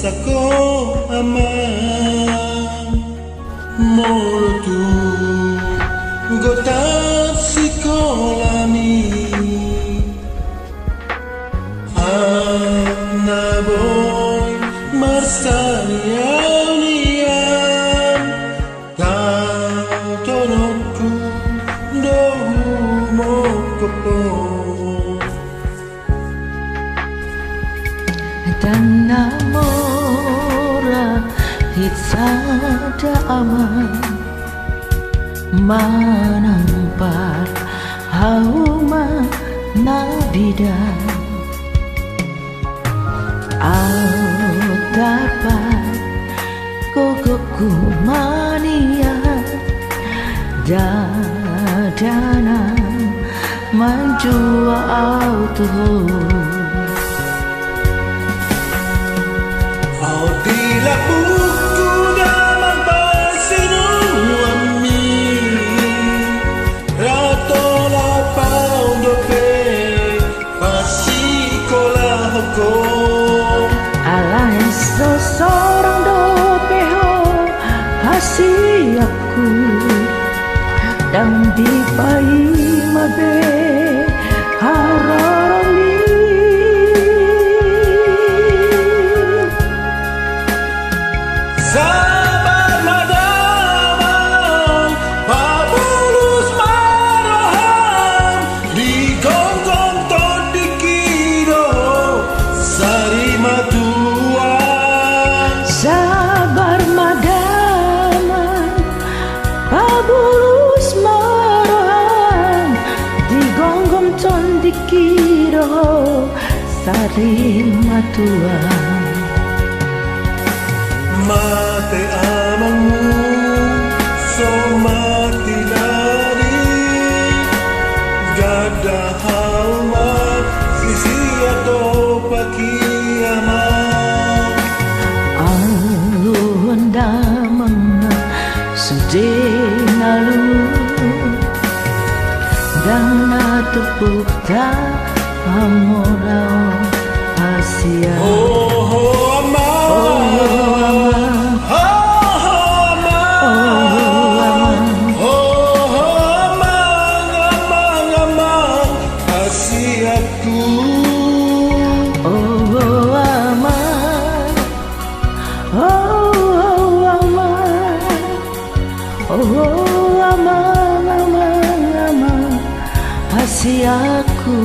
sako aman morotu gotat sikolami anaboy marsanianian tatonokku dohu mokopo dan namora hitsada aman manampar hauma nabidan au dapat kokoku mania dadana manjua auto bila buku dalam pasinu ami rato lapau dope pasti kolah hukum ala seseorang dope ho pasti aku dan dipai mabe hararami sabar madamang pabulus maroham di gonggong todikiro sari matuan sabar madamang pabulus maroham di gonggong todikiro sari matuan mate amangmu so mati dari gada hauma sisi atau pakiaman alun damang sudenalu dan natupuk ta amorao asia aku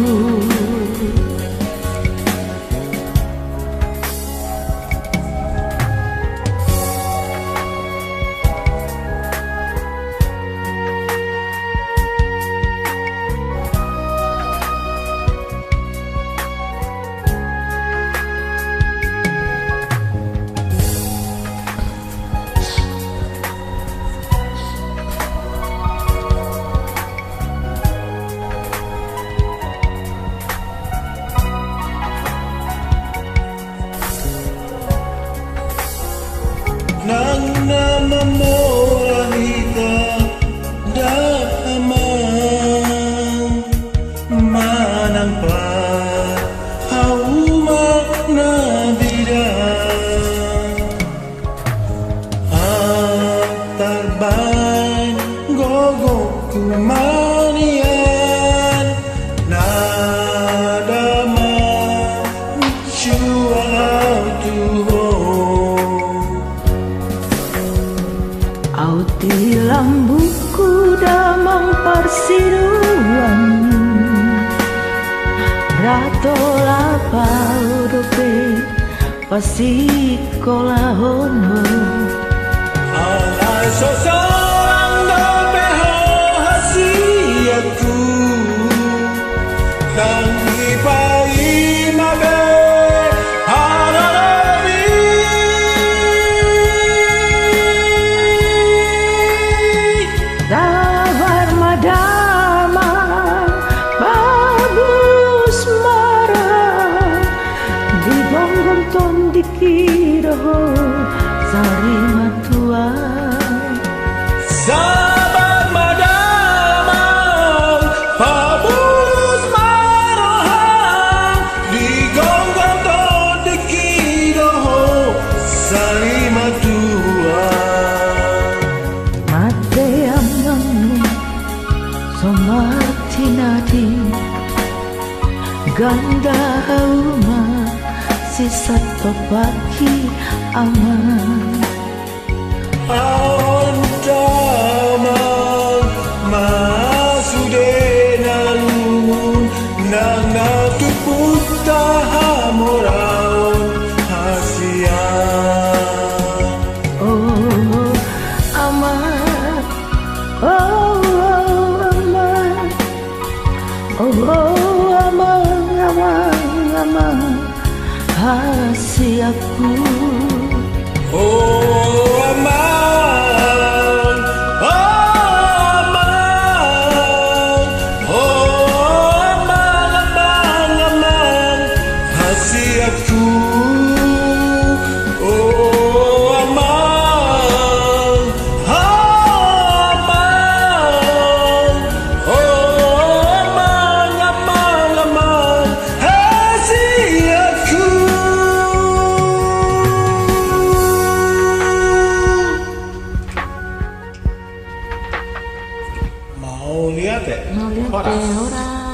nang namamorahita dahamang manang pa hauma nabidan antarban gogok kumanian nadama jual Auti lambuku damang persiruan rato lapau dope pasikola hono alai seseorang dope ho hasiatku dan ipai mabe sabar madamang bagus marah di gonggong ton dikira sari pagi aman. Aon damang masudenalun nang natuputa hamoraon hasia. Oh aman, oh aman, oh aman hasiaku. Oh aman, aman, oh aman hasiaku. Oh aman, aman, oh aman hasiaku. Mau lihat ya? Mau lihat Horas. deh, ora.